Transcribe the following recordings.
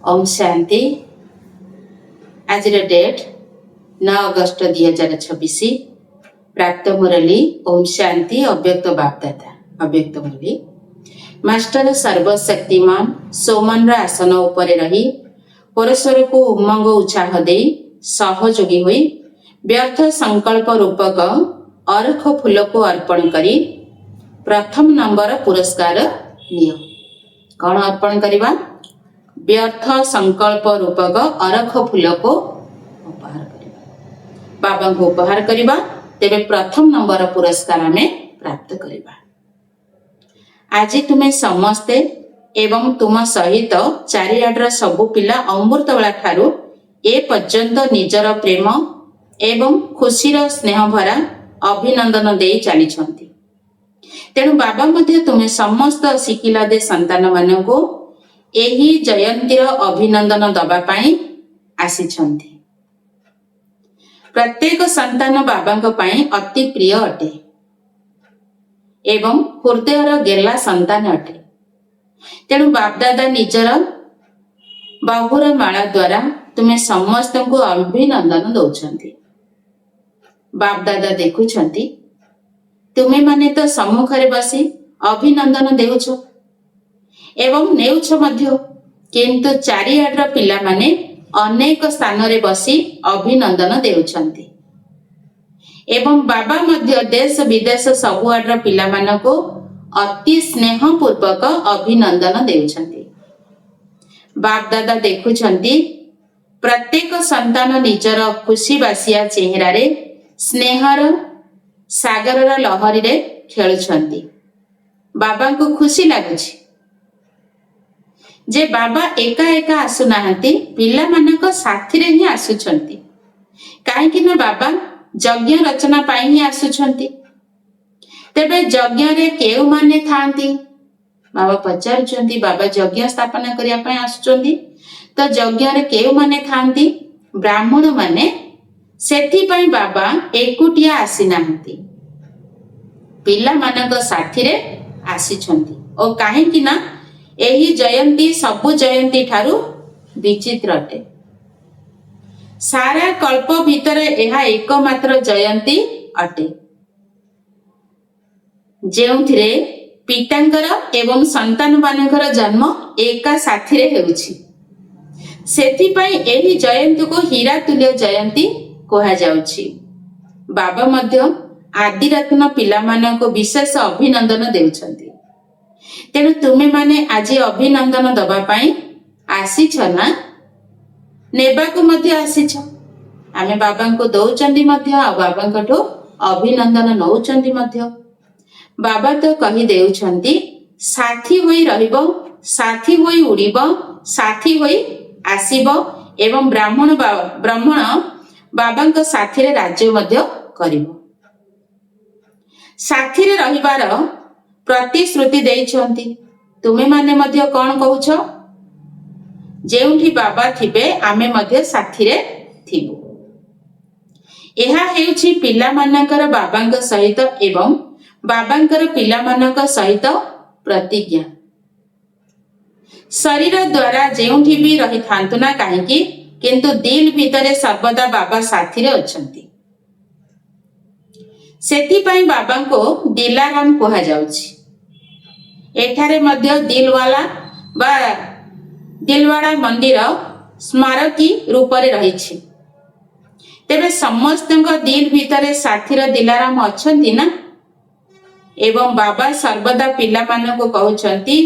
ओम शांति। आज डेट 9 अगस्त 2026। प्राप्त मुरली ओम शांति अव्यक्त बापदाता अव्यक्त मुरली। मास्टर सर्वशक्तिमान सोमन आसन उपरे रही परस्पर को उमंग उत्साह दे सहयोगी हुई व्यर्थ संकल्प रूपक अरख फूल को अर्पण करी प्रथम नंबर पुरस्कार नियो। कौन अर्पण करवा? व्यर्थ संकल्प रूपक अरख फूल को उपहार करवा, बाबा को उपहार करवा। तेरे प्रथम नंबर पुरस्कार आमे प्राप्त करवा। आज तुम्हें समस्ते एवं तुम सहित चारिआडर सबु पिला अमृतवाला ठारू ए पर्यंत निजर प्रेम एवं खुशीर स्नेह भरा अभिनंदन दे चली। तेणु बाबा मध्य तुम्हें समस्त शिकिला दे संतान मानको एही जयंतीर अभिनंदन दबा पाई आसिछंती। प्रत्येक संतान बाबांक पाई अति प्रिय अटे एवं हृदयर गेला संतान अटे। तेणु बापदादा निजर बाहुर माला द्वारा तुम्हें समस्त को अभिनंदन दौरान। बापदादा देखुछंती तुम्हें माने तो सम्मुखरे बसी अभिनंदन देउछ एवं नेउछ मध्य, किंतु चारिआडर पिला माने अनेक स्थान रे बसी अभिनंदन देउछंती एवं बाबा मध्य देश विदेश सबुआडर पिला मानको अति स्नेह पूर्वक अभिनंदन देउछंती। बाप दादा देखुछंती प्रत्येक संतान निजर खुशी बासिया चेहरा रे स्नेहर सागरर लहरी रे खेलुछंती। बाबा को खुशी लागुछि जे बाबा एका एका आसु नाहंती, पिला मानक साथी रे ही आसुछंती। काहे कि ना बाबा यज्ञ रचना पाई ही आसुछंती। तेबे यज्ञ रे केउ माने थांती? बाबा पचारुछंती। बाबा यज्ञ स्थापना करिया पई आसुछंती, तो यज्ञ रे केउ माने थांती? ब्राह्मण माने। सेथि पई बाबा एकुटिया आसी नाहंती, पिला मानक साथी रे आसीछंती। ओ काहे कि ना एही जयंती सबु जयंती ठारू विचित्र अटे। सारा कल्प भितर एहा एकमात्र जयंती अटे जेउथिरे पितांकर एवं संतान मानकर जन्म एका साथी रे हेउछि। सेथि पई एही जयंती को हीरा तुल्य जयंती कहा जाउछि। बाबा मध्य आदि रत्न पिला मानको विशेष अभिनंदन देउछंती। तेणु तुमे माने आज अभिनंदन दबा पाई आसीछ ना, नेबाकु मध्य आसीछ। आमे बाबांको दौचंदी मध्य आ बाबांकठो अभिनंदन नौचंदी मध्य। बाबा तो कहि देउछंती साथी होई रहिबो, साथी होई उड़िबो, साथी होई आसीबो एवं ब्राह्मण बाबांक साथी रे राज्य मध्य करिबो। साथी रे रहिबार प्रतिश्रुति देइछंती। तुमे माने मध्य कोन कहूछ? जेउठी बाबा थिबे आमे मध्य साथी रे थिबु। एहा हेउछि पिला मानकर बाबांक सहित एवं बाबांकर पिला मानक सहित प्रतिज्ञा। शरीर द्वारा जेउठी भी रही थांतु ना काहेकि, किंतु दिल भितरे सर्वदा बाबा साथी रे अछंती। सेथि पई बाबा को दिलाराम कहा जाउछि। एठारे मध्य दिलवाला बा दिलवाड़ा मंदिर स्मारकी रूप रे रहिछि। तेबे समस्तक दिल भितरे साथीर दिलाराम अछंती ना। एवं बाबा सर्वदा पिला मानको कहउछंती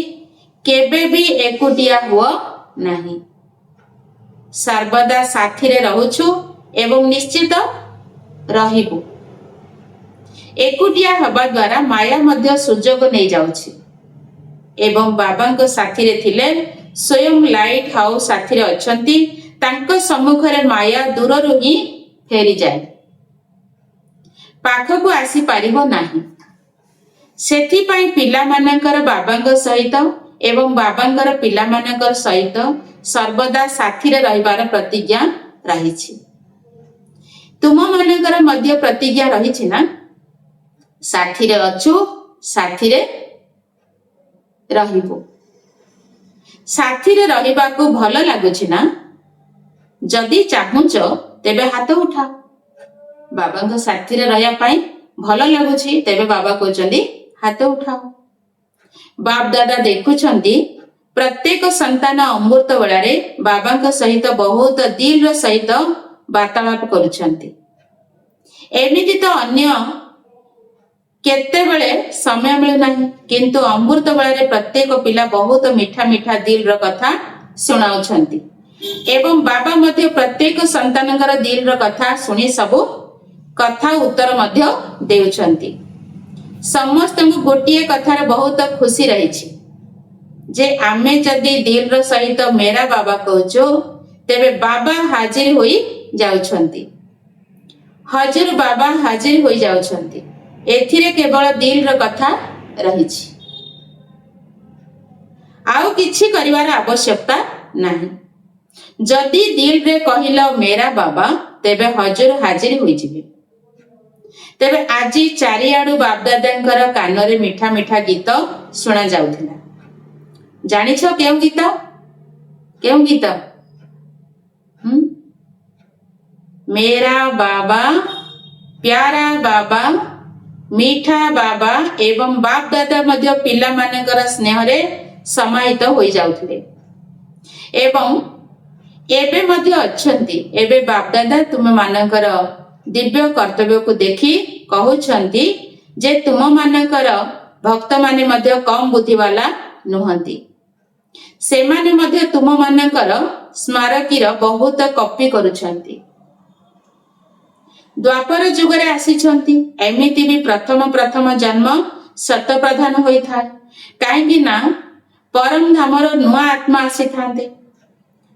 केबे भी एकुटिया हुआ नहीं, सर्वदा साथी रे रहुछु एवं निश्चित रहिबु। एकुटिया हवा द्वारा माया मध्य सुजोग नहीं जाउछि एवं बाबांको साथी रे थिले स्वयं लाइट हाउस साथी रे अछंती। तांको सम्मुख रे माया दूर रु ही फेरी जाए, पाखकु आसी पारिबो नाही। सेथि पई पिला मानकर बाबांको सहित एवं बाबांकर पिला मानकर सहित सर्वदा साथी रे रहिबार प्रतिज्ञा रहिछि। तुम मानकर मध्य प्रतिज्ञा रहिछि ना? साथी रे अछु, साथी रे रहिबो। ସାଥିରେ ରହିବାକୁ ଭଲ ଲାଗୁଛି ନା? ଯଦି ଚାହୁଁଛ ତେବେ ହାତ ଉଠାଅ। ବାବାଙ୍କ ସାଥିରେ ରହିବା ପାଇଁ ଭଲ ଲାଗୁଛି, ତେବେ ବାବା କହୁଛନ୍ତି ହାତ ଉଠାଅ। ବାପ ଦାଦା ଦେଖୁଛନ୍ତି ପ୍ରତ୍ୟେକ ସନ୍ତାନ ଅମୃତ ବେଳାରେ ବାବାଙ୍କ ସହିତ ବହୁତ ଦିଲର ସହିତ ବାର୍ତ୍ତାଳାପ କରୁଛନ୍ତି। ଏମିତି ତ ଅନ୍ୟ କେତେବେଳେ ସମୟ ମିଳୁନାହିଁ, କିନ୍ତୁ ଅମୃତ ବେଳାରେ ପ୍ରତ୍ୟେକ ପିଲା ବହୁତ ମିଠା ମିଠା ଦିଲର କଥା ଶୁଣାଉଛନ୍ତି ଏବଂ ବାବା ମଧ୍ୟ ପ୍ରତ୍ୟେକ ସନ୍ତାନଙ୍କର ଦିଲର କଥା ଶୁଣି ସବୁ କଥା ଉତ୍ତର ମଧ୍ୟ ଦେଉଛନ୍ତି। ସମସ୍ତଙ୍କୁ ଗୋଟିଏ କଥାରେ ବହୁତ ଖୁସି ରହିଛି ଯେ ଆମେ ଯଦି ଦିଲର ସହିତ ମେରା ବାବା କହୁଛୁ, ତେବେ ବାବା ହାଜିର ହୋଇ ଯାଉଛନ୍ତି। ହଜୁର ବାବା ହାଜିର ହୋଇ ଯାଉଛନ୍ତି। ଏଥିରେ କେବଳ ଦିଲର କଥା ରହିଛି, ଆଉ କିଛି କରିବାର ଆବଶ୍ୟକତା ନାହିଁ। ଯଦି ଦିଲରେ କହିଲ ମେରା ବାବା, ତେବେ ହଜୁର ହାଜିର ହୋଇଯିବେ। ତେବେ ଆଜି ଚାରିଆଡୁ ବାପଦାଦାଙ୍କର କାନରେ ମିଠା ମିଠା ଗୀତ ଶୁଣା ଯାଉଥିଲା। ଜାଣିଛ କେଉଁ ଗୀତ? କେଉଁ ଗୀତ? मेरा बाबा, प्यारा बाबा, मीठा बाबा एवं बाप दादा मध्य पिला मानकर स्नेहरे समाहित हो जाउथिले एवं एबे मध्य अछंती। एबे बाप दादा तुम मानकर दिव्य कर्तव्य को देखि कहउछंती जे तुम मानकर भक्त माने मध्य कम बुद्धि वाला नुहंती। से माने मध्य तुम मानकर स्मारकीर बहुत कॉपी करूछंती। द्वापर जुगरे आसीछंती, एमिति भी प्रथम प्रथम जन्म सत प्रधान होई थाए, काहेकि ना परम धामर नुआ आत्मा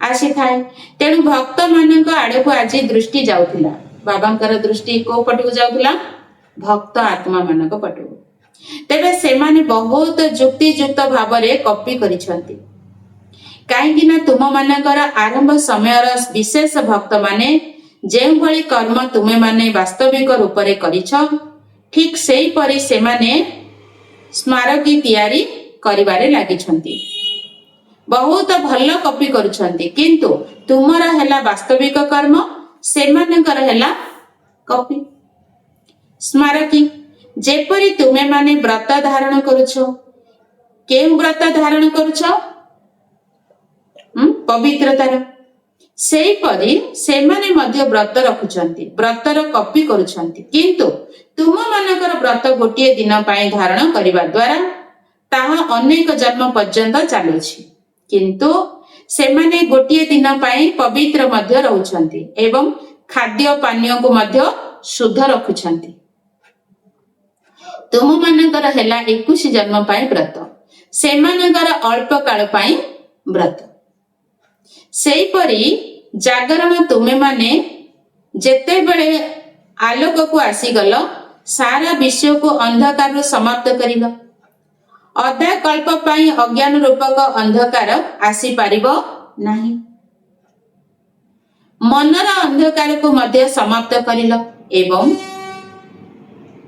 आसी थाए। तेणु भक्त मानक आड़े को आज दृष्टि जाउथिला। बाबांकर दृष्टि को पटको जाउथिला? भक्त आत्मा मानक पटको। तेबे से माने बहुत जुक्ति युक्त भावरे कॉपी करिछंती, काहेकि ना तुम मानकर आरंभ समयर विशेष भक्त माने जेउ भली कर्म तुमे माने वास्तविक रूप रे करिछ, ठीक सेही परि से माने स्मारकी तैयारी करिबारे लागिछंती। बहुत भल कॉपी करूछंती, किंतु तुमर हैला वास्तविक कर्म, से मानकर हैला कॉपी स्मारकी। जेपरि तुमे माने व्रत धारण करूछ, केउ व्रत धारण करूछ? पवित्रतार। सेही परि से माने मध्य व्रत रखुछंती, व्रतर कॉपी करूछंती, किंतु तुम मानकर व्रत गोटिए दिन पाई धारण करिबा द्वारा ताहा अनेक जन्म पर्यंत चालुछि, किंतु से माने गोटिए दिन पाई पवित्र मध्य रहुछंती एवं खाद्य पानीय को मध्य शुद्ध रखुछंती। तुम मानकर हैला 21 जन्म पाई व्रत, से मानकर अल्प काल पाई व्रत। सेही परि जागरण तुमे माने जेते बेले आलोक को आसी गल, सारा विश्व को अंधकार समाप्त करिलो। अधा कल्प पाई अज्ञान रूपक अंधकार आसी पारिबो नाही। मनर अंधकार को मध्य समाप्त करिलो एवं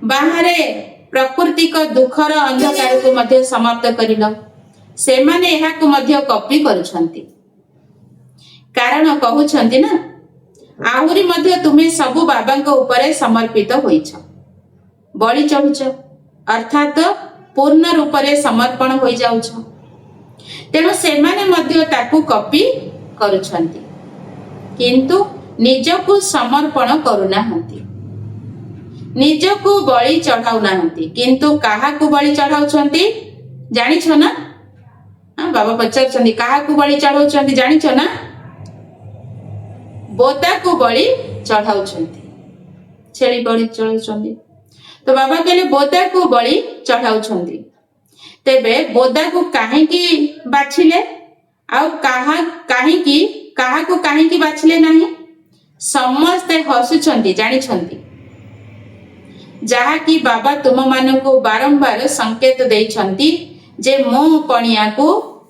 बाहरे प्राकृतिक दुखर अंधकार को मध्य समाप्त करिलो। से माने एहा को मध्य कॉपी करूछंती, कारण कहउछंती ना आहुरी मध्य तुमे सबु बाबांको उपरे समर्पित होइछ, बळी चढुछ, अर्थात पूर्ण रूपरे समर्पण होई जाउछ। तेणु से माने मध्य ताकू कॉपी करूछंती, किंतु निजकू समर्पण करूनाहंती, निजकू बळी चढ़ाउनाहंती, किंतु काहाकू बळी चढ़ाउछंती जानिछ ना? बाबा पचारछंती काहाकू बळी चढ़ाउछंती जानिछ ना? बोदा को बळी चढ़ाउछंती, छेली बळी चढ़ाउछंती। तो बाबा कहले बोदा को बळी चढ़ाउछंती, तेबे बोदा को काहेकि बाछिले आउ काहाकू काहेकि बाछिले नाही? समस्ते हसुछंती, जानिछंती। जहा कि बाबा तुम मानकु बारंबार संकेत देइछंती जे मो पणिया को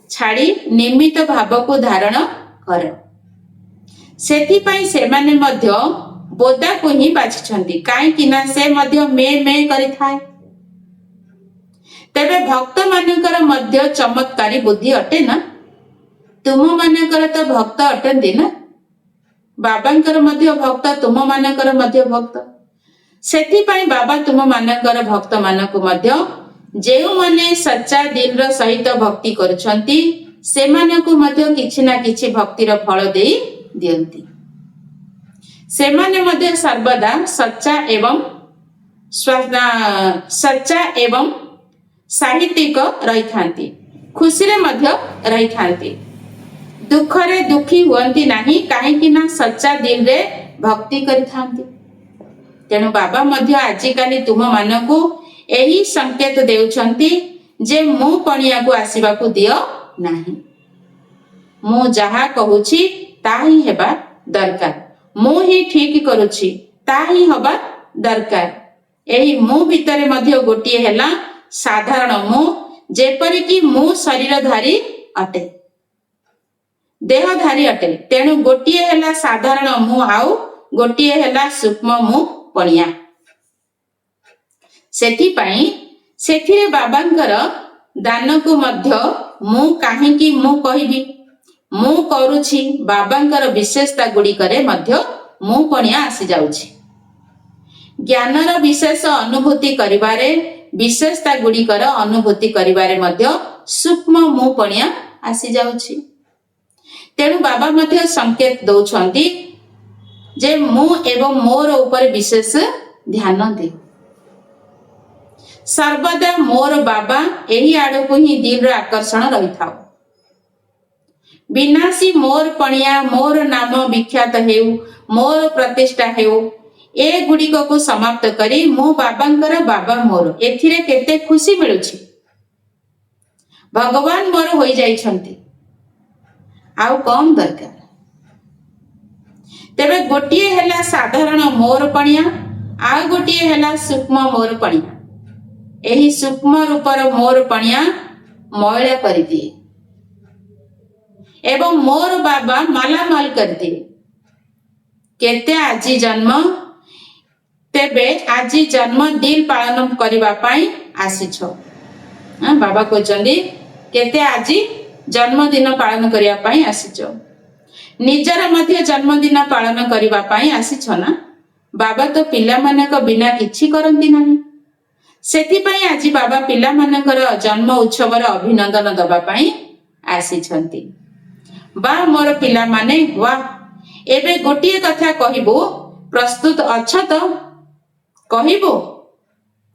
छाड़ी निमित्त भाव को धारण कर। सेथि पई से माने मध्य बोदा को ही बाछिछंती, काहेकि ना से मध्य मे करि थाए। तेबे भक्त मानकर मध्य चमत्कारी बुद्धि अटे ना? तुम मानकर तो भक्त अटंती ना, बाबांकर मध्य भक्त, तुम मानकर मध्य भक्त। सेथिपाई बाबा तुम मानकर भक्त मानकु मध्य जेउ माने सच्चा दिल र सहित भक्ति करुछंती सेमानकु मध्य किछि ना किछि भक्तिर फल देई दियंती। सेमाने मध्य सर्वदा सच्चा एवं साहित्यिक रही थांती, खुशी रे मध्य रही थांती, दुख रे दुखी हुअंती नहीं, काहेकि ना सच्चा दिल रे भक्ति करि थांती। तेणु बाबा मध्य आजिकाली तुम मानकु एही संकेत देउछंती जे मु पणिया को आसीबा को दियो नाही, मु जहा कहूची ताही हेबा दरकार, मु ही ठीक करूची ताही हबा दरकार। एही मु भितरे मध्य गोटिए हेला साधारण मु, जेपरि कि मु शरीरधारी अटे, देहधारी अटे। तेणु गोटिए हेला साधारण मु, आउ गोटिए हेला सूक्ष्म मु पणिया। सेथिपाई सेथिरे बाबांकर दान को मध्य मु काहेकि मु कहिबी, मु करूछि बाबांकर विशेषता गुडी करे मध्य मु पणिया आसी जाउछि। ज्ञानर विशेष अनुभूति करिबारे, विशेषता गुडी कर अनुभूति करिबारे मध्य सूक्ष्म मु पणिया आसी जाउछि। तेणु बाबा मध्य संकेत दउछंती जे मु एवं मोर ऊपर विशेष ध्यान दे, सर्वदा मोर बाबा एही आड़को ही दिल रो आकर्षण रही थाओ। विनाशी मोर पणिया, मोर नाम विख्यात हेउ, मोर प्रतिष्ठा हेउ, ए गुड़िक को समाप्त करी मु बाबांकर बाबा मोर, एथिरे केते खुशी मिलुछि। भगवान मोर होई जाइछंती, आउ कम दरकार। तेबे गोटिए हेला साधारण मोर पणिया, आउ गोटिए हेला सूक्ष्म मोर पणिया। एही सूक्ष्म रूपर मोर पणिया मैला कर दिए एवं मोर बाबा मालामाल कर दिए। केते आजी जन्म, तेबे आजी जन्म दिल पालन करबा पाई आसीछ। बाबा कहचंदी केते आजी जन्मदिन पालन करिया पाई आसीछ, निजर मध्य जन्मदिन पालन करिबा पाई आसीछ ना। बाबा तो पिला मानक बिना किछि करंती नाही, सेथिपाई आजी बाबा पिला मानकर जन्म उत्सवर अभिनंदन दबा पाई आसीछंती। बा मोर पिला माने, वाह, एबे गोटिए कथा कहिबो, प्रस्तुत अछ तो कहिबो,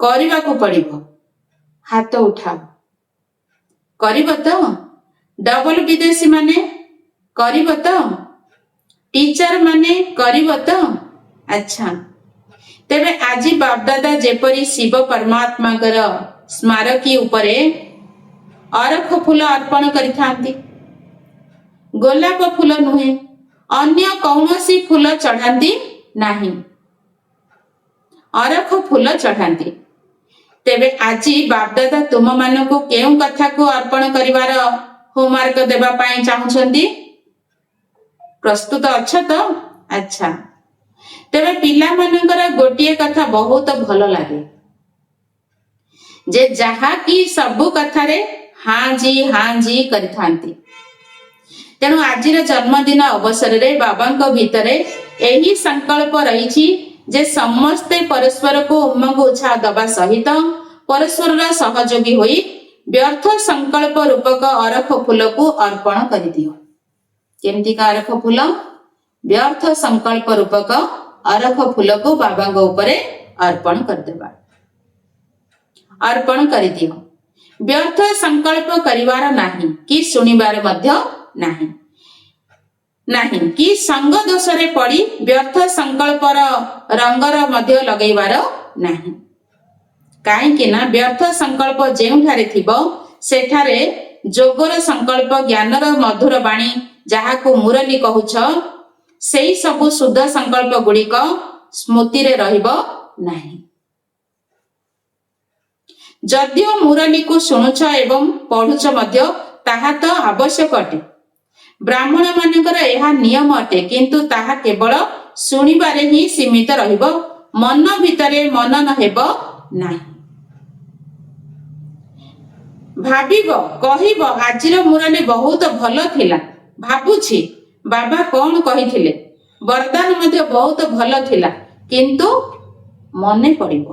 करिबा को पड़िबो, हाथ उठाओ, करिबो तो? डबल विदेशी माने करिबो तो? टीचर माने करिबो तो? अच्छा, तेबे आजी बापदादा जेपरी शिव परमात्मा कर स्मारकी उपरे अरख फूल अर्पण करिथांती, गोलाप फूल नुहे, अन्य कौनसी फूल चढ़ांती नाही, अरख फूल चढ़ांती। तेबे आजी बापदादा तुम मानकु केउ कथा को अर्पण करिवार होमवर्क देबा पाई चाहुछंती? प्रस्तुत अछ तो? अच्छा, तेबे पिला मानकर गोटिए कथा बहुत भल लागे जे जहा की सबु कथारे हाँ जी करिथांती। तेणु आजिर जन्मदिन अवसर रे बाबांको भितरे एही संकल्प रहिछि जे समस्ते परस्पर को उमंग उत्साह दबा सहित परस्पर सहयोगी होई व्यर्थ संकल्प रूपक अरख फूल को अर्पण करि दियो। केमती का अरख फूल? व्यर्थ संकल्प रूपक अरख फूल को बाबा ऊपरे अर्पण कर देबा, अर्पण कर दियो। व्यर्थ संकल्प करिवार नाही कि सुनिबार मध्य नाही कि संग दोष रे पड़ी व्यर्थ संकल्पर रंगर मध्य लगैबार नाही। काहेकि ना व्यर्थ संकल्प जेउठारे थिबो सेठारे जोगर संकल्प, ज्ञानर मधुर बाणी जाहाको मुरली कहूछ, सेई सबु शुद्ध संकल्प गुड़िक स्मृति रे रहिबो नाही। जदियो मुरली को शुणुछ एवं पढ़ुछ मध्य ताहा तो आवश्यक अटे, ब्राह्मण मानकर यह नियम अटे, किंतु ताहा केवल शुणिबारे ही सीमित रहिबो, मन भितरे मनन हेबो नाही। भाबिबो, कहिबो आजिर मुरली बहुत भल थिला, ଭାବୁଛି ବାବା କ'ଣ କହିଥିଲେ, ବରଦାନ ମଧ୍ୟ ବହୁତ ଭଲ ଥିଲା, କିନ୍ତୁ ମନେ ପଡ଼ିବ।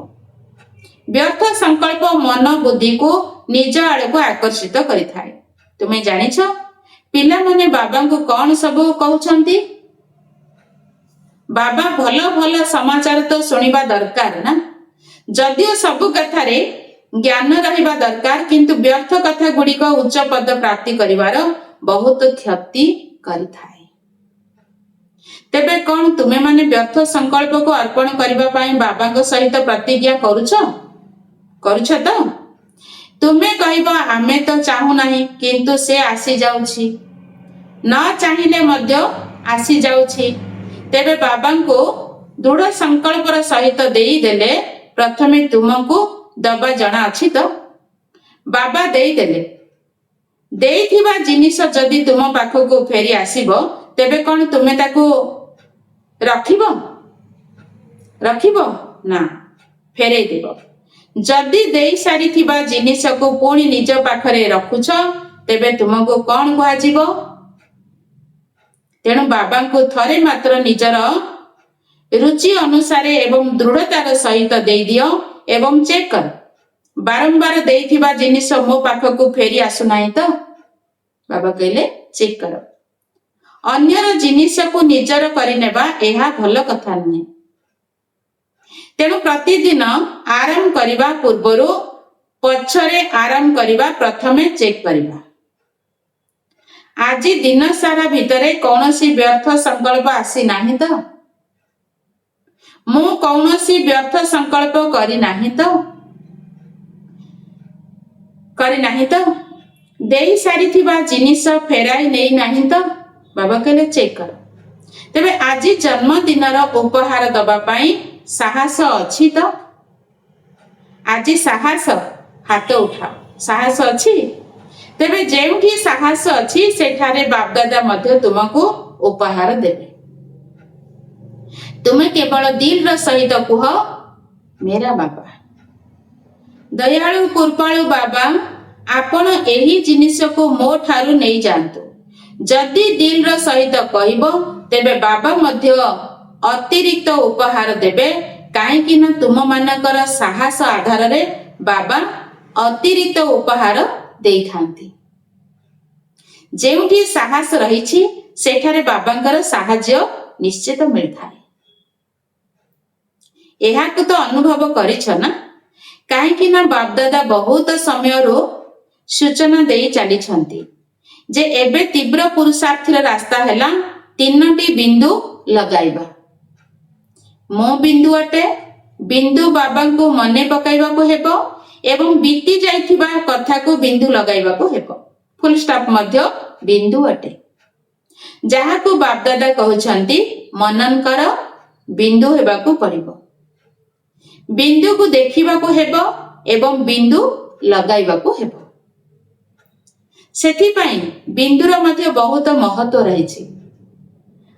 ବ୍ୟର୍ଥ ସଂକଳ୍ପ ମନ ବୁଦ୍ଧିକୁ ନିଜ ଆଡ଼କୁ ଆକର୍ଷିତ କରିଥାଏ। ତୁମେ ଜାଣିଛ ପିଲାମାନେ ବାବାଙ୍କୁ କ'ଣ ସବୁ କହୁଛନ୍ତି? ବାବା ଭଲ ଭଲ ସମାଚାର ତ ଶୁଣିବା ଦରକାର ନା, ଯଦିଓ ସବୁ କଥାରେ ଜ୍ଞାନ ରହିବା ଦରକାର, କିନ୍ତୁ ବ୍ୟର୍ଥ କଥା ଗୁଡ଼ିକ ଉଚ୍ଚ ପଦ ପ୍ରାପ୍ତି କରିବାର ବହୁତ କ୍ଷତି କରିଥାଏ। ତେବେ କ'ଣ ତୁମେମାନେ ବ୍ୟର୍ଥ ସଂକଳ୍ପକୁ ଅର୍ପଣ କରିବା ପାଇଁ ବାବାଙ୍କ ସହିତ ପ୍ରତିଜ୍ଞା କରୁଛ ତ? ତୁମେ କହିବ ଆମେ ତ ଚାହୁଁନାହିଁ, କିନ୍ତୁ ସେ ଆସିଯାଉଛି, ନ ଚାହିଁଲେ ମଧ୍ୟ ଆସିଯାଉଛି। ତେବେ ବାବାଙ୍କୁ ଦୃଢ଼ ସଂକଳ୍ପର ସହିତ ଦେଇଦେଲେ ପ୍ରଥମେ ତୁମକୁ ଦବା ଜଣା ଅଛି ତ? ବାବା ଦେଇଦେଲେ, ଦେଇଥିବା ଜିନିଷ ଯଦି ତୁମ ପାଖକୁ ଫେରି ଆସିବ, ତେବେ କ'ଣ ତୁମେ ତାକୁ ରଖିବ? ନା, ଫେରେଇ ଦେବ। ଯଦି ଦେଇ ସାରିଥିବା ଜିନିଷକୁ ପୁଣି ନିଜ ପାଖରେ ରଖୁଛ, ତେବେ ତୁମକୁ କ'ଣ କୁହାଯିବ? ତେଣୁ ବାବାଙ୍କୁ ଥରେ ମାତ୍ର ନିଜର ରୁଚି ଅନୁସାରେ ଏବଂ ଦୃଢ଼ତାର ସହିତ ଦେଇଦିଅ ଏବଂ ଚେକ୍ କର, ବାରମ୍ବାର ଦେଇଥିବା ଜିନିଷ ମୋ ପାଖକୁ ଫେରି ଆସୁନାହିଁ ତ? ବାବା କହିଲେ ଚେକ୍ କର। ଅନ୍ୟର ଜିନିଷକୁ ନିଜର କରିନେବା ଏହା ଭଲ କଥା ନୁହେଁ। ତେଣୁ ପ୍ରତିଦିନ ଆରାମ କରିବା ପୂର୍ବରୁ ପଛରେ ଆରାମ କରିବା ପ୍ରଥମେ ଚେକ୍ କରିବା। ଆଜି ଦିନ ସାରା ଭିତରେ କୌଣସି ବ୍ୟର୍ଥ ସଂକଳ୍ପ ଆସିନାହିଁ ତ? ମୁଁ କୌଣସି ବ୍ୟର୍ଥ ସଂକଳ୍ପ କରିନାହିଁ ତ? ଦେଇ ସାରିଥିବା ଜିନିଷ ଫେରାଇ ନେଇ ନାହିଁ ତ? ବାବା କହିଲେ ଚେକ୍ କର। ତେବେ ଆଜି ଜନ୍ମଦିନର ଉପହାର ଦବା ପାଇଁ ସାହସ ଅଛି ତ? ଆଜି ସାହସ, ହାତ ଉଠାଅ। ସାହସ ଅଛି? ତେବେ ଯେଉଁଠି ସାହସ ଅଛି ସେଠାରେ ବାପଦାଦା ମଧ୍ୟ ତୁମକୁ ଉପହାର ଦେବେ। ତୁମେ କେବଳ ଦିଲର ସହିତ କୁହ, ମେରା ବାବା। ଦୟାଳୁ କୃପାଳୁ ବାବା, ଆପଣ ଏହି ଜିନିଷକୁ ମୋ ଠାରୁ ନେଇଯାଆନ୍ତୁ। ଯଦି ଦିଲର ସହିତ କହିବ, ତେବେ ବାବା ମଧ୍ୟ ଅତିରିକ୍ତ ଉପହାର ଦେବେ, କାହିଁକି ନା ତୁମମାନଙ୍କର ସାହସ ଆଧାରରେ ବାବା ଅତିରିକ୍ତ ଉପହାର ଦେଇଥାନ୍ତି। ଯେଉଁଠି ସାହସ ରହିଛି ସେଠାରେ ବାବାଙ୍କର ସାହାଯ୍ୟ ନିଶ୍ଚିତ ମିଳିଥାଏ। ଏହାକୁ ତ ଅନୁଭବ କରିଛ ନା? କାହିଁକି ନା ବାପଦାଦା ବହୁତ ସମୟରୁ ସୂଚନା ଦେଇ ଚାଲିଛନ୍ତି ଯେ ଏବେ ତୀବ୍ର ପୁରୁଷାର୍ଥର ରାସ୍ତା ହେଲା 3ଟି ବିନ୍ଦୁ ଲଗାଇବା। ମୋ ବିନ୍ଦୁ ଅଟେ, ବିନ୍ଦୁ ବାବାଙ୍କୁ ମନେ ପକାଇବାକୁ ହେବ ଏବଂ ବିତି ଯାଇଥିବା କଥାକୁ ବିନ୍ଦୁ ଲଗାଇବାକୁ ହେବ। ଫୁଲ ଷ୍ଟପ୍ ମଧ୍ୟ ବିନ୍ଦୁ ଅଟେ, ଯାହାକୁ ବାପଦାଦା କହୁଛନ୍ତି ମନନ କର, ବିନ୍ଦୁ ହେବାକୁ ପଡ଼ିବ। ବିନ୍ଦୁକୁ ଦେଖିବାକୁ ହେବ ଏବଂ ବିନ୍ଦୁ ଲଗାଇବାକୁ ହେବ। ସେଥିପାଇଁ ବିନ୍ଦୁର ମଧ୍ୟ ବହୁତ ମହତ୍ଵ ରହିଛି।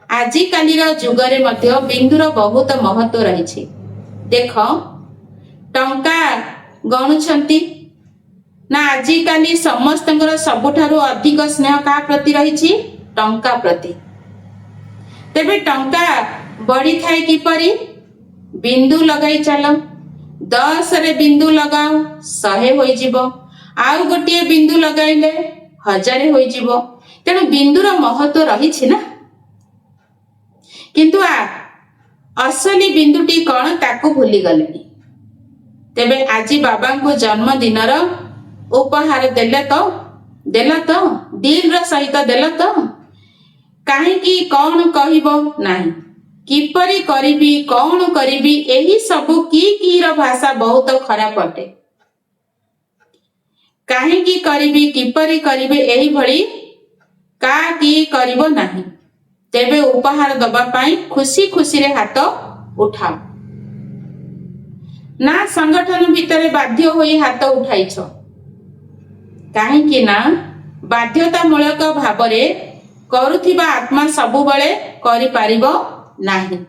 ଆଜିକାଲିର ଯୁଗରେ ମଧ୍ୟ ବିନ୍ଦୁର ବହୁତ ମହତ୍ଵ ରହିଛି। ଦେଖ, ଟଙ୍କା ଗଣୁଛନ୍ତି ନା? ଆଜିକାଲି ସମସ୍ତଙ୍କର ସବୁଠାରୁ ଅଧିକ ସ୍ନେହ କାହା ପ୍ରତି ରହିଛି? ଟଙ୍କା ପ୍ରତି। ତେବେ ଟଙ୍କା ବଢିଥାଏ କିପରି? ବିନ୍ଦୁ ଲଗାଇ ଚାଲ। 10ରେ ବିନ୍ଦୁ ଲଗାଅ, 100 ହୋଇଯିବ। ଆଉ ଗୋଟିଏ ବିନ୍ଦୁ ଲଗାଇଲେ 1000 ହୋଇଯିବ। ତେଣୁ ବିନ୍ଦୁର ମହତ୍ଵ ରହିଛି ନା? କିନ୍ତୁ ଅସଲି ବିନ୍ଦୁଟି କ'ଣ ତାକୁ ଭୁଲିଗଲେଣି। ତେବେ ଆଜି ବାବାଙ୍କୁ ଜନ୍ମଦିନର ଉପହାର ଦେଲ ତ? ଦିଲର ସହିତ ଦେଲ ତ? କାହିଁକି କ'ଣ କହିବ ନାହିଁ? କିପରି କରିବି, କ'ଣ କରିବି, ଏହି ସବୁ କିର ଭାଷା ବହୁତ ଖରାପ ଅଟେ। କାହିଁକି କରିବି, କିପରି କରିବି, ଏହିଭଳି କି କରିବ ନାହିଁ। ତେବେ ଉପହାର ଦବା ପାଇଁ ଖୁସି ଖୁସିରେ ହାତ ଉଠାଅ। ନା ସଂଗଠନ ଭିତରେ ବାଧ୍ୟ ହୋଇ ହାତ ଉଠାଇଛ? କାହିଁକି ନା ବାଧ୍ୟତାମୂଳକ ଭାବରେ କରୁଥିବା ଆତ୍ମା ସବୁବେଳେ କରିପାରିବ ନାହିଁ।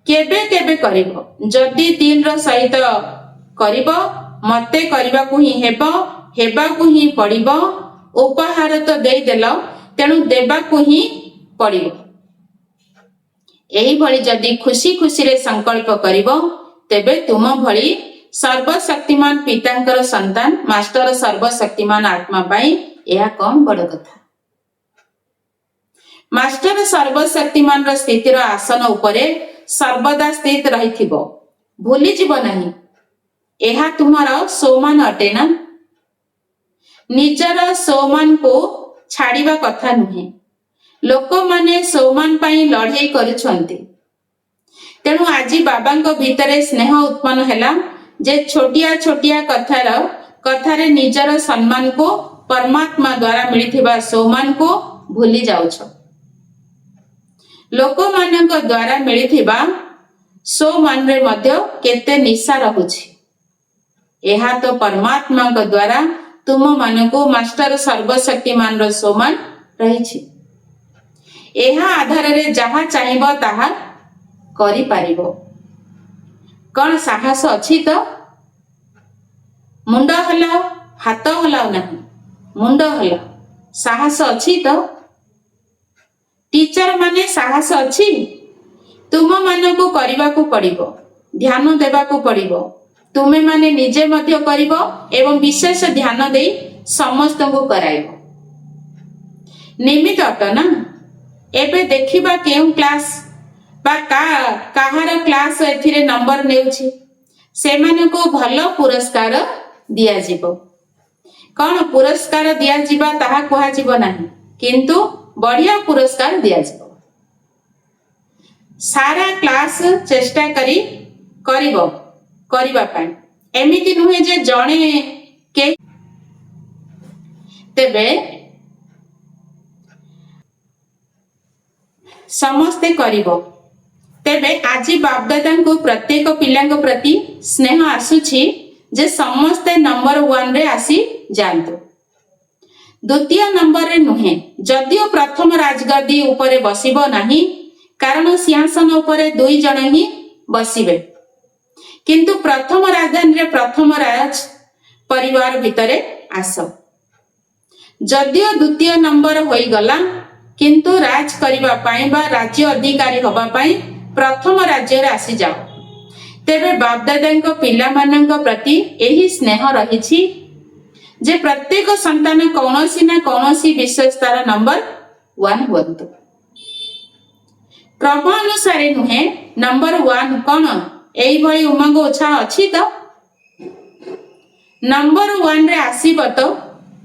କେବେ କେବେ କରିବ। ଯଦି ଦିଲର ସହିତ କରିବ, ମତେ କରିବାକୁ ହିଁ ହେବ, ହେବାକୁ ହିଁ ପଡ଼ିବ। उपहार तो देदेल तेणु देवाकू ही पड़िबो। एही भली जदि खुशी खुशी रे संकल्प करिबो तेबे तुम भली सर्वशक्तिमान पितांकर संतान मास्टर सर्वशक्तिमान आत्मा पाई यह कम बड़ कथा। मास्टर सर्वशक्तिमान रो स्थितिर आसन उपरे सर्वदा स्थित रहिथिबो, भूली जीव नहीं। एहा तुमार सोमान अटे ना। निजर सोमान को छाड़िबा कथा नुहे। लोक माने सोमान पाई लड़ाई करुछंती। तेणु आजी बाबांको भितरे स्नेह उत्पन्न हैला जे छोटिया छोटिया कथारे निजर सम्मान को परमात्मा द्वारा मिलिथिबा सोमान को भूली जाउछ। लोक मानक द्वारा मिलिथिबा सोमान रे मध्य केते निशा रहुछि। एहा तो परमात्मा को द्वारा तुम मानकु मास्टर सर्वशक्तिमान रो सोमान रहिछि। एहा आधार रे जहा चाहिबो ताहा करि पारिबो। कौन साहस अछि तो मुंड हलाओ, हाथ हलाओ नहीं, मुंड हलाओ। साहस अछि तो टीचर माने साहस अछि। तुम मानकु करिबाकू पड़िबो, ध्यान देबाकू पड़िबो। तुमे माने निजे मध्य करिबो एवं विशेष ध्यान दे समस्त को कराइबो। निमित अट ना। एबे देखिबा केउ क्लास बा काहार क्लास एथिरे नंबर नेउछि सेमाने को भलो पुरस्कार दिया जिवो। कौन पुरस्कार दिया जिबा ताहा कहा जिवो नाही, किंतु बढ़िया पुरस्कार दिया जिवो। सारा क्लास चेष्टा करिबो करिबा पाई। एमिति नुहे जे जणे के तेबे समस्ते करिबो। तेबे आजी बापदादा को प्रत्येक पिलांग प्रति स्नेह आसुछि जे समस्ते नंबर 1 रे आसी जानतु। द्वितीय नंबर रे नुहे। जदियो प्रथम राजगद्दी उपरे बसिबो नाही, कारण सिंहासन उपरे 2 जण ही बसिबे, किंतु प्रथम राजधानी रे प्रथम राज परिवार भितरे आस। जदियो द्वितीय नंबर होई गला, किंतु राज करिबा पाई बा राज्य अधिकारी होबा पाई प्रथम राज्य रे आसी जाओ। तेबे बापदादा पिला मानक प्रति एही स्नेह रहिछि जे प्रत्येक संतान कौनसी ना कौनसी विशेषतार नंबर 1 होतु। क्रम अनुसार नुहे नंबर 1 कौन एई भली उमंग उत्साह अछि तो नंबर 1 रे आसीबो तो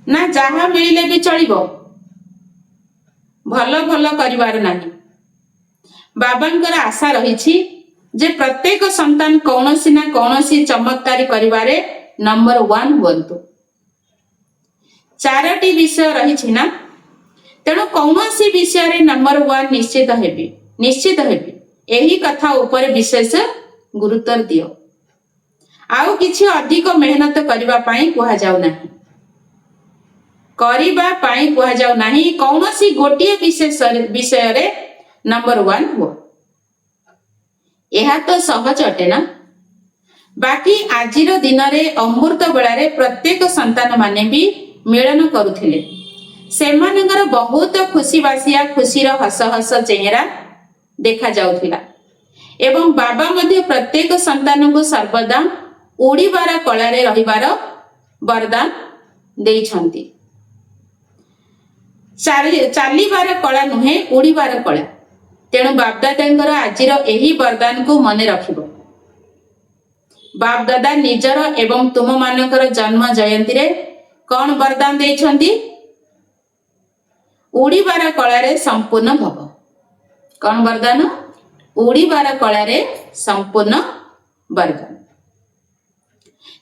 ना जहा मिलिले भी चलिबो, भलो भलो करिवार नाही। बाबांकर आशा रहिछि जे प्रत्येक संतान कौनसी ना कौनसी चमत्कारी करिवारे नंबर 1 होतु। 4टी विषय रहिछि ना, तेणु कौनसी विषय रे नंबर 1 निश्चित हेबी। एही कथा ऊपर विशेष गुरुत्व दियो। आउ किछि अधिक मेहनत करिबा पाई कुहा जाउ नाही। कौनसी गोटिए विषय रे नंबर 1 हो। यह तो सहज अटे ना। बाकी आजिर दिन रे अमृत बेला रे प्रत्येक संतान माने भी मिलन करुथिले। सेमानंगर बहुत खुशी बासिया खुशीर हस हस चेहरा देखा जाउथिला एवं बाबा मध्य प्रत्येक संतान को सर्वदा उड़ीबार कला रे रहिबार वरदान देइछंती। चालीबार कला नुहे, उड़ीबार कला। तेणु बापदादांकर आजिर एही वरदान को मने रखिबो। बापदादा निजर एवं तुम मानकर जन्म जयंती रे कौन वरदान देइछंती? उड़ीबार कला रे संपूर्ण भव। कौन वरदान? उड़ीबार कला रे संपूर्ण वरदान।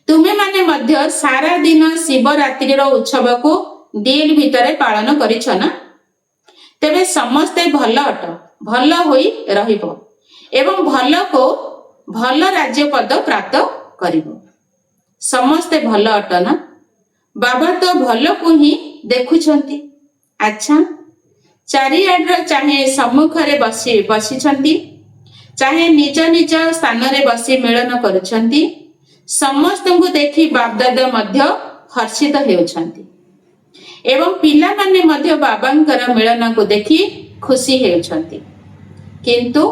तुमे माने मध्य सारा दिन शिवरात्रि रो उत्सव को दिल भितरे पालन करिछ ना। तेबे समस्ते भल अट, भल होई रहिबो एवं भल को भल राज्य पद प्राप्त करिबो। समस्ते भल अट ना। बाबा तो भल को ही देखुछंती। अच्छा, चारिआडर चाहे सम्मुख रे बसिछंती, चाहे निज निज स्थान रे बसी मिलन करुछंती, समस्त को देखि बापदादा मध्य हर्षित हेउछंती। एवं पिलामाने मध्य बाबांकर मिलन को देखि खुशी हेउछंती। किंतु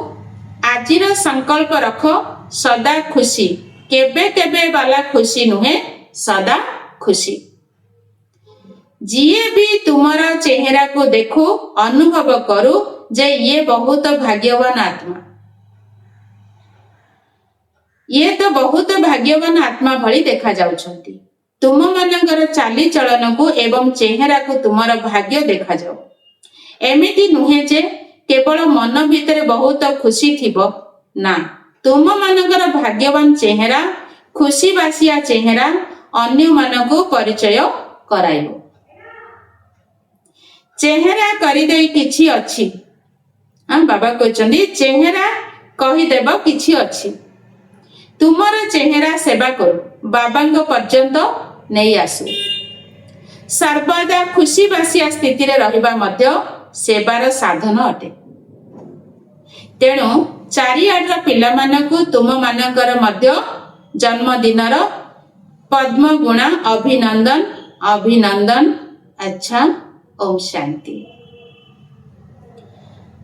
आजिर संकल्प रख सदा खुशी, केबे केबे वाला खुशी नुहे, सदा खुशी। जिए भी तुम्हारा चेहरा को देखो अनुभव करू जे ये बहुत भाग्यवान आत्मा, ये तो बहुत भाग्यवान आत्मा भली देखा जाउछंती। तुम मानकर चाली चलन को एवं चेहरा को तुम्हारा भाग्य देखा जाओ। एमिति नुहे जे केवल मन भीतर बहुत खुशी थिबो ना, तुम मानकर भाग्यवान चेहरा, खुशी बासिया चेहरा अन्य मानको परिचय कराइबो। चेहरा करिदे किछि अछि, बाबा कहते चेहरा कहीदेव किछि अछि, तुमर चेहरा सेवा करू, बाबा पर्यंत नहीं आसु। सर्वदा खुशी बासिया स्थिति रे रहिबा मध्य सेवार साधन अटे। तेणु चारिआडर पिलामानकु तुम मानकर मध्य जन्मदिनर पद्म गुणा अभिनंदन अभिनंदन। अच्छा, ओम शांति।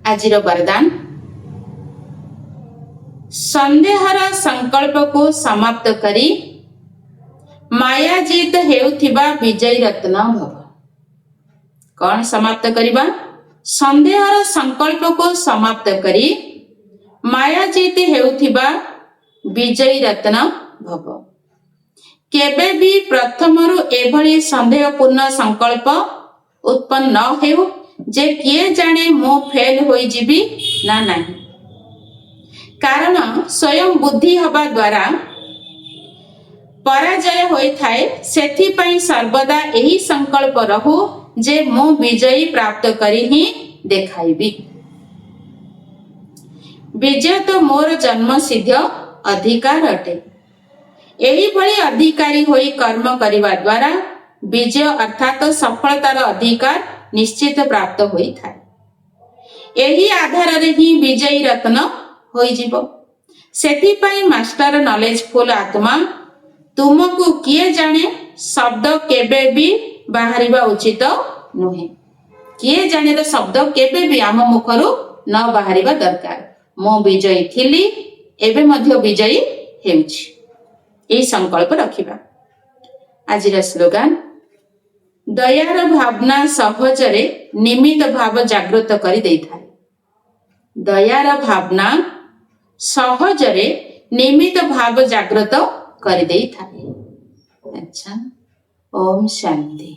आजिर वरदान, संदेहर संकल्प को समाप्त करी मायाजीत हेउथिबा विजयी रत्न भव। कौन समाप्त करिबा? संदेहर संकल्प को समाप्त करी मायाजीत हेउथिबा विजयी रत्न भव। केबे भी प्रथमरु एभली संदेहपूर्ण संकल्प उत्पन्न न हेउ जे किए जाने मु फेल होई जिबी ना नहीं। कारण स्वयं बुद्धि हवा द्वारा पराजय होई थाए, सेथि पई सर्वदा एही संकल्प रहु जे मु विजयी प्राप्त करी ही देखाइबी। विजय तो मोर जन्म सिद्ध अधिकार अटे। एही भली अधिकारी होई कर्म करिवा द्वारा विजय अर्थात सफलतार अधिकार निश्चित प्राप्त होई थाए। एही आधार रे ही विजयी रत्न होई जीवो। सेथि पई मास्टर नॉलेजफुल आत्मा तुमको किए जाने शब्द केबे भी बाहरिबा उचित नुहे। किए जाने शब्द केबे भी आम मुखरु न बाहरिबा दरकार। मो विजयी थिली, एबे मध्य विजयी हेउछि, एही संकल्प रखिबा। आजिर स्लोगान, दयार भावना सहजरे निमित्त भाव जागृत करि दैथाय। दयार भावना सहजरे निमित्त भाव जागृत कर दे था। अच्छा, ओम शांति।